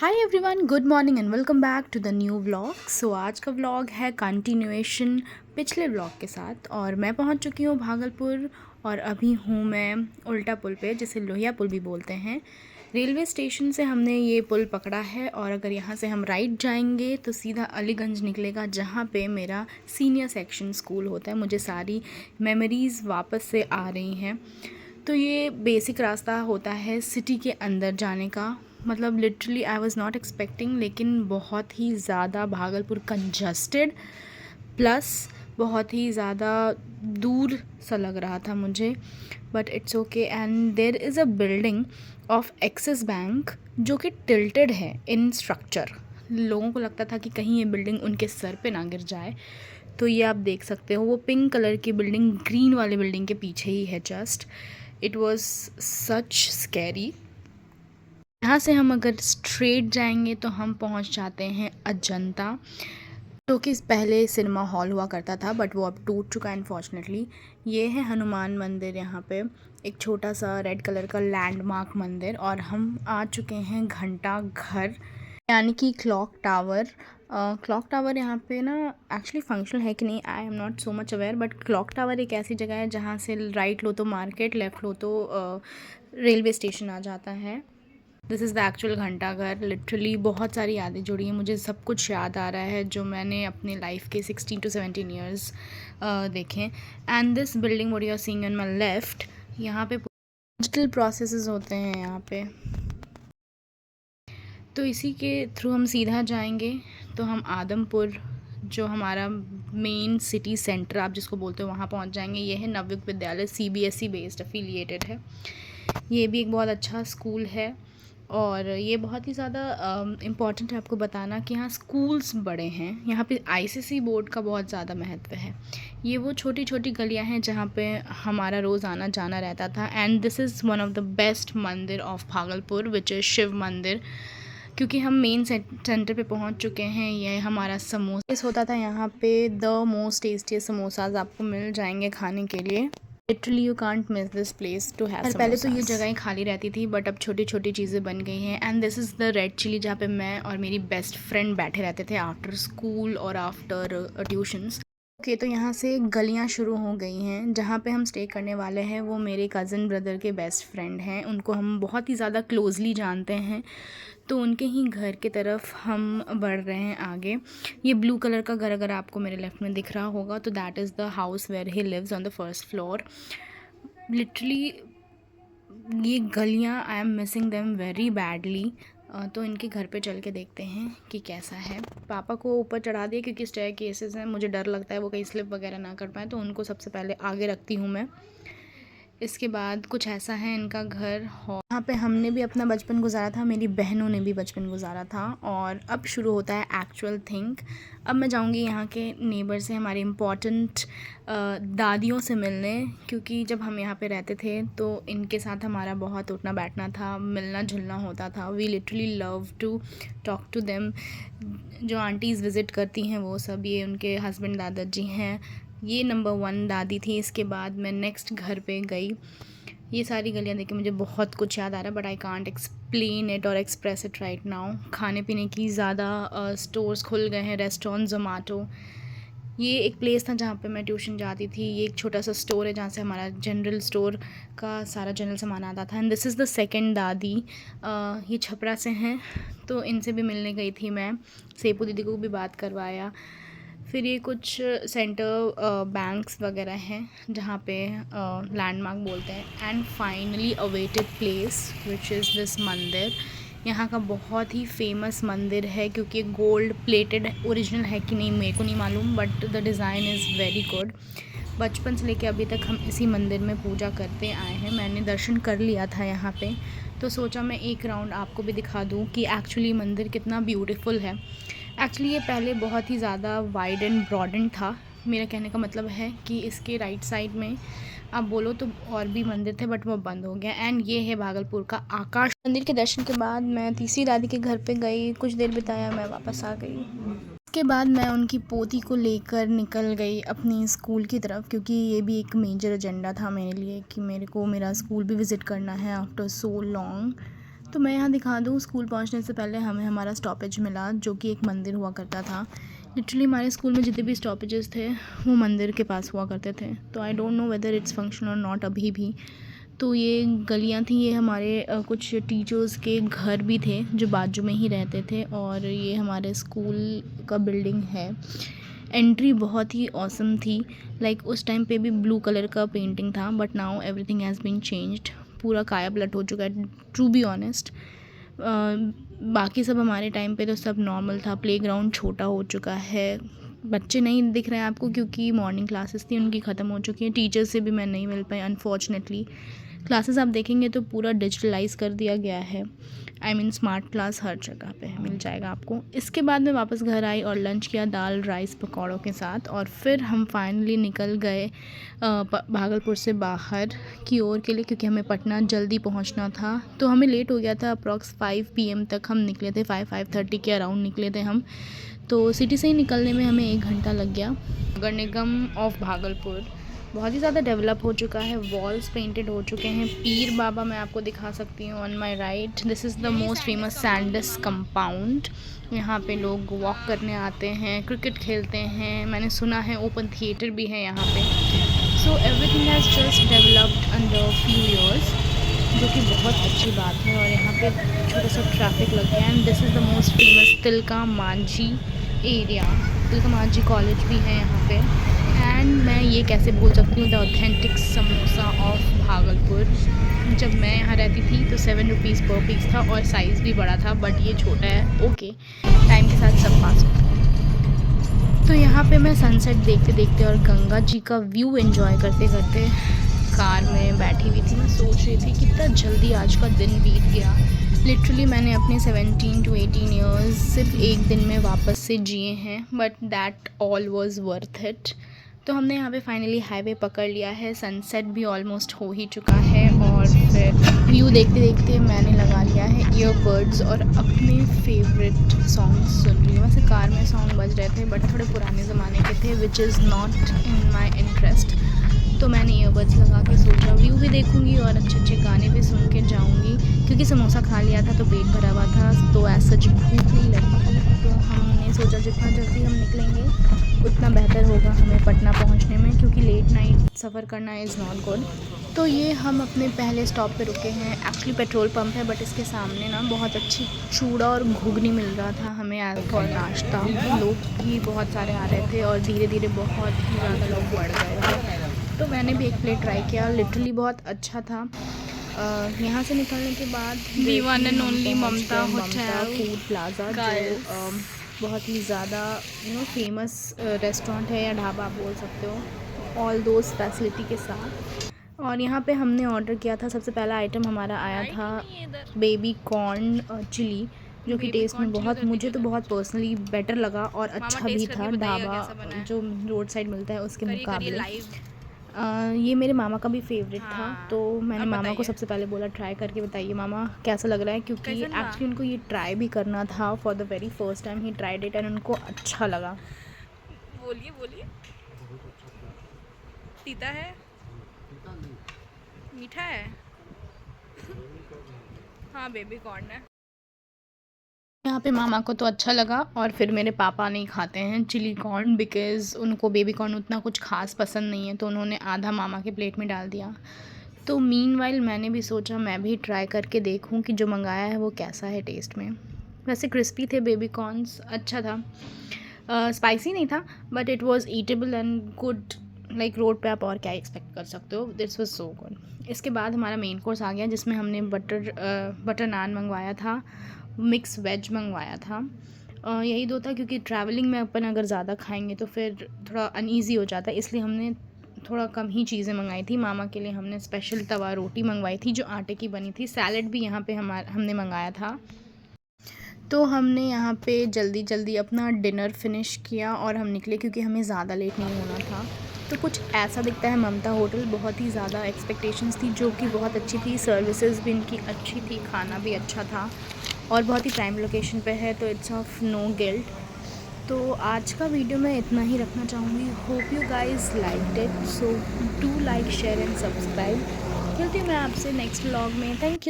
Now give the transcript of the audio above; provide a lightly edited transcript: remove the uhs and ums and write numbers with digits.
Hi everyone, good morning and welcome back to the new vlog. So आज का vlog है continuation पिछले vlog के साथ। और मैं पहुंच चुकी हूं भागलपुर और अभी हूं मैं उल्टा पुल पे, जिसे लोहिया पुल भी बोलते हैं। रेलवे स्टेशन से हमने ये पुल पकड़ा है और अगर यहाँ से हम राइट जाएंगे तो सीधा अलीगंज निकलेगा, जहाँ पे मेरा सीनियर सेक्शन स्कूल होता है। मुझे सारी मेमोरीज़ वापस से आ रही हैं। तो ये बेसिक रास्ता होता है सिटी के अंदर जाने का। मतलब literally I was not expecting, लेकिन बहुत ही ज़्यादा भागलपुर कंजस्टेड प्लस बहुत ही ज़्यादा दूर सा लग रहा था मुझे, but it's okay. And there is a building of Axis bank जो कि टिल्टेड है इन स्ट्रक्चर। लोगों को लगता था कि कहीं ये बिल्डिंग उनके सर पे ना गिर जाए। तो ये आप देख सकते हो, वो पिंक कलर की बिल्डिंग ग्रीन वाली बिल्डिंग के पीछे ही है just. It was such scary. यहाँ से हम अगर स्ट्रेट जाएंगे तो हम पहुँच जाते हैं अजंता, जो कि पहले सिनेमा हॉल हुआ करता था बट वो अब टूट चुका है अनफॉर्चुनेटली। ये है हनुमान मंदिर, यहाँ पे एक छोटा सा रेड कलर का लैंडमार्क मंदिर। और हम आ चुके हैं घंटा घर, यानी कि क्लॉक टावर। क्लॉक टावर यहाँ पे ना एक्चुअली फंक्शनल है कि नहीं, I am not so much aware, but clock tower एक ऐसी जगह है जहाँ से राइट लो तो मार्केट, लेफ़्ट लो तो रेलवे स्टेशन आ जाता है। दिस इज़ द एक्चुअल घंटा घर। लिटरली बहुत सारी यादें जुड़ी हैं, मुझे सब कुछ याद आ रहा है जो मैंने अपने लाइफ के 16 to 17 ईयर्स देखें। And this building what you are seeing on my left, यहाँ पे डिजिटल प्रोसेसेस होते हैं यहाँ पे। तो इसी के थ्रू हम सीधा जाएंगे तो हम आदमपुर, जो हमारा मेन सिटी सेंटर आप जिसको बोलते हो, वहाँ पहुँच जाएंगे। ये है नवयुग विद्यालय, CBSE बेस्ड अफिलिएटेड है। ये भी एक बहुत अच्छा स्कूल है और ये बहुत ही ज़्यादा इम्पॉर्टेंट है आपको बताना कि यहाँ स्कूल्स बड़े हैं। यहाँ पे ICC बोर्ड का बहुत ज़्यादा महत्व है। ये वो छोटी छोटी गलियाँ हैं जहाँ पे हमारा रोज़ आना जाना रहता था। And this is one of the best mandir of Bhagalpur which is Shiv mandir, क्योंकि हम मेन सेंटर पे पहुंच चुके हैं। ये हमारा समोसा होता था यहाँ पे, द मोस्ट टेस्टीस्ट समोसाज आपको मिल जाएंगे खाने के लिए। Literally you can't miss this place to have. पहले तो ये जगहें खाली रहती थी बट अब छोटी छोटी चीज़ें बन गई हैं। And this is the red chilli, जहाँ पे मैं और मेरी बेस्ट फ्रेंड बैठे रहते थे आफ्टर स्कूल और आफ्टर ट्यूशन्स। ओके, तो यहाँ से गलियाँ शुरू हो गई हैं। जहाँ पे हम स्टे करने वाले हैं वो मेरे कज़न ब्रदर के बेस्ट फ्रेंड हैं, उनको हम बहुत ही ज़्यादा क्लोजली जानते हैं। तो उनके ही घर की तरफ हम बढ़ रहे हैं आगे। ये ब्लू कलर का घर अगर आपको मेरे लेफ़्ट में दिख रहा होगा तो that is the house where he lives on the first floor. Literally ये गलियाँ I am missing them very badly. तो इनके घर पे चल के देखते हैं कि कैसा है। पापा को ऊपर चढ़ा दिया क्योंकि स्टेयर केसेस हैं, मुझे डर लगता है वो कहीं स्लिप वगैरह ना कर पाए, तो उनको सबसे पहले आगे रखती हूँ मैं। इसके बाद कुछ ऐसा है इनका घर। यहाँ पे हमने भी अपना बचपन गुजारा था, मेरी बहनों ने भी बचपन गुजारा था। और अब शुरू होता है एक्चुअल थिंग। अब मैं जाऊँगी यहाँ के नेबर से, हमारे इम्पॉर्टेंट दादियों से मिलने, क्योंकि जब हम यहाँ पे रहते थे तो इनके साथ हमारा बहुत उठना बैठना था, मिलना जुलना होता था। We literally love to talk to them. जो आंटीज़ विज़िट करती हैं वो सब, ये उनके हस्बैंड दादाजी हैं। ये नंबर 1 दादी थी। इसके बाद मैं नेक्स्ट घर पे गई। ये सारी गलियाँ देख के मुझे बहुत कुछ याद आ रहा है, but I can't explain it और एक्सप्रेस इट राइट नाउ। खाने पीने की ज़्यादा स्टोर्स खुल गए हैं, रेस्टोरेंट, जोमेटो। ये एक प्लेस था जहाँ पे मैं ट्यूशन जाती थी। ये एक छोटा सा स्टोर है जहाँ से हमारा जनरल स्टोर का सारा जनरल सामान आता था। And this is the second दादी। ये छपरा से हैं, तो इनसे भी मिलने गई थी मैं। सेपू दीदी को भी बात करवाया। फिर ये कुछ सेंटर बैंक्स वगैरह हैं जहाँ पे लैंडमार्क बोलते हैं। And finally awaited place which is this मंदिर। यहाँ का बहुत ही फेमस मंदिर है, क्योंकि गोल्ड प्लेटेड ओरिजिनल है कि नहीं मेरे को नहीं मालूम, but the design is very good. बचपन से लेके अभी तक हम इसी मंदिर में पूजा करते आए हैं। मैंने दर्शन कर लिया था यहाँ पे, तो सोचा मैं एक राउंड आपको भी दिखा दूँ कि एक्चुअली मंदिर कितना ब्यूटीफुल है। एक्चुअली ये पहले बहुत ही ज़्यादा वाइड एंड ब्रॉडेंड था। मेरा कहने का मतलब है कि इसके राइट साइड में आप बोलो तो और भी मंदिर थे, बट वो बंद हो गया। एंड ये है भागलपुर का आकाश मंदिर। के दर्शन के बाद मैं तीसरी दादी के घर पे गई, कुछ देर बिताया, मैं वापस आ गई। इसके बाद मैं उनकी पोती को लेकर निकल गई अपनी स्कूल की तरफ, क्योंकि ये भी एक मेजर एजेंडा था मेरे लिए कि मेरे को मेरा स्कूल भी विज़िट करना है आफ्टर सो लॉन्ग। तो मैं यहाँ दिखा दूँ, स्कूल पहुँचने से पहले हमें हमारा स्टॉपेज मिला, जो कि एक मंदिर हुआ करता था। लिटरली हमारे स्कूल में जितने भी स्टॉपेजेस थे वो मंदिर के पास हुआ करते थे। तो I don't know whether its function और नॉट अभी भी। तो ये गलियाँ थी, ये हमारे कुछ टीचर्स के घर भी थे जो बाजू में ही रहते थे, और ये हमारे स्कूल का बिल्डिंग है। एंट्री बहुत ही ऑसम थी, लाइक उस टाइम पे भी ब्लू कलर का पेंटिंग था, but now everything has been changed. पूरा काया पलट हो चुका है, टू बी ऑनेस्ट। बाकी सब हमारे टाइम पे तो सब नॉर्मल था। प्लेग्राउंड छोटा हो चुका है, बच्चे नहीं दिख रहे हैं आपको क्योंकि मॉर्निंग क्लासेस थी उनकी ख़त्म हो चुकी हैं। टीचर्स से भी मैं नहीं मिल पाई अनफॉर्चुनेटली। क्लासेस आप देखेंगे तो पूरा डिजिटलाइज कर दिया गया है। आई मीन स्मार्ट क्लास हर जगह पे मिल जाएगा आपको। इसके बाद मैं वापस घर आई और लंच किया दाल राइस पकौड़ों के साथ, और फिर हम फाइनली निकल गए भागलपुर से बाहर की ओर के लिए, क्योंकि हमें पटना जल्दी पहुंचना था। तो हमें लेट हो गया था, अप्रॉक्स 5 PM तक हम निकले थे, 5-5:30 के अराउंड निकले थे हम। तो सिटी से ही निकलने में हमें 1 घंटा लग गया। नगर निगम ऑफ भागलपुर बहुत ही ज़्यादा डेवलप हो चुका है, वॉल्स पेंटेड हो चुके हैं। पीर बाबा मैं आपको दिखा सकती हूँ on my right. This is the most famous Sandes compound. यहाँ पे लोग वॉक करने आते हैं, क्रिकेट खेलते हैं, मैंने सुना है ओपन थिएटर भी है यहाँ पे। So everything has just developed under few years, जो कि बहुत अच्छी बात है। और यहाँ पे छोटा सा ट्रैफिक लग गया। And this is the most famous Tilka Manjhi area. Tilka Manjhi college भी है यहाँ पे। एंड मैं ये कैसे भूल सकती हूँ, the authentic samosa of Bhagalpur. जब मैं यहाँ रहती थी तो 7 रुपीज़ पर पीस था और साइज़ भी बड़ा था, बट ये छोटा है। ओके, टाइम के साथ सब पास होता है। तो यहाँ पे मैं सनसेट देखते देखते और गंगा जी का व्यू एंजॉय करते करते कार में बैठी हुई थी। मैं सोच रही थी कितना जल्दी आज का दिन बीत गया। लिटरली मैंने अपने 17 to 18 ईयर्स सिर्फ एक दिन में वापस से जिए हैं, but that all was worth it. तो हमने यहाँ पे फाइनली हाईवे पकड़ लिया है, सनसेट भी ऑलमोस्ट हो ही चुका है, और फिर व्यू देखते देखते मैंने लगा लिया है ईयरबड्स और अपने फेवरेट सॉन्ग्स सुन रही हूँ। वैसे कार में सॉन्ग बज रहे थे बट थोड़े पुराने ज़माने के थे, which is not in my interest. तो मैंने ईयरबड्स लगा के सोचा व्यू भी देखूँगी और अच्छे अच्छे गाने भी सुन के जाऊँगी, क्योंकि समोसा खा लिया था तो पेट भरा हुआ था, तो ऐसा भूख नहीं लगी थी। तो हमने सोचा जितना जल्दी हम निकलेंगे उतना बेहतर होगा हमें पटना पहुंचने में, क्योंकि लेट नाइट सफ़र करना इज़ नॉट गुड। तो ये हम अपने पहले स्टॉप पे रुके हैं। एक्चुअली पेट्रोल पंप है, बट इसके सामने ना बहुत अच्छी चूड़ा और घुगनी मिल रहा था हमें एज फॉर नाश्ता। लोग भी बहुत सारे आ रहे थे और धीरे धीरे बहुत ही ज़्यादा लोग बढ़ गए थे। तो मैंने भी एक प्लेट ट्राई किया, लिटरली बहुत अच्छा था। यहाँ से निकलने के बाद The one and only Mamta food plaza, जो बहुत ही ज़्यादा फेमस रेस्टोरेंट है या ढाबा आप बोल सकते हो, ऑल दोज फैसिलिटी के साथ। और यहाँ पे हमने ऑर्डर किया था, सबसे पहला आइटम हमारा आया था बेबी कॉर्न चिली, जो कि टेस्ट में बहुत, मुझे तो बहुत पर्सनली बेटर लगा और अच्छा भी था ढाबा जो रोड साइड मिलता है उसके मुकाबले। ये मेरे मामा का भी फेवरेट था, तो मैंने मामा को सबसे पहले बोला ट्राई करके बताइए मामा कैसा लग रहा है, क्योंकि एक्चुअली उनको ये ट्राई भी करना था for the very first time he tried it and उनको अच्छा लगा। बोलिए बोलिए। तीता है, मीठा है। हाँ बेबी कॉर्न है। यहाँ पे मामा को तो अच्छा लगा, और फिर मेरे पापा नहीं खाते हैं चिली कॉर्न, बिकॉज़ उनको बेबी कॉर्न उतना कुछ खास पसंद नहीं है, तो उन्होंने आधा मामा के प्लेट में डाल दिया। तो मीनवाइल मैंने भी सोचा मैं भी ट्राई करके देखूं कि जो मंगाया है वो कैसा है टेस्ट में। वैसे क्रिस्पी थे बेबी कॉर्न्स, अच्छा था। स्पाइसी नहीं था, but it was eatable and good. Like road पे आप और क्या एक्सपेक्ट कर सकते हो, दिस वाज सो गुड। इसके बाद हमारा मेन कोर्स आ गया, जिसमें हमने बटर नान मंगवाया था, मिक्स वेज मंगवाया था। यही दो था, क्योंकि ट्रैवलिंग में अपन अगर ज़्यादा खाएंगे तो फिर थोड़ा अनईज़ी हो जाता है, इसलिए हमने थोड़ा कम ही चीज़ें मंगाई थी। मामा के लिए हमने स्पेशल तवा रोटी मंगवाई थी जो आटे की बनी थी। सैलड भी यहाँ पे हमने मंगाया था। तो हमने यहाँ पे जल्दी जल्दी अपना डिनर फिनिश किया और हम निकले, क्योंकि हमें ज़्यादा लेट नहीं होना था। तो कुछ ऐसा दिखता है ममता होटल। बहुत ही ज़्यादा एक्सपेक्टेशंस थी, जो कि बहुत अच्छी थी। सर्विसेज भी इनकी अच्छी थी, खाना भी अच्छा था, और बहुत ही प्राइम लोकेशन पे है, तो इट्स ऑफ नो गिल्ट। तो आज का वीडियो मैं इतना ही रखना चाहूँगी। Hope you guys liked it, so do like share and subscribe. मिलती हूँ मैं आपसे नेक्स्ट व्लॉग में। Thank you.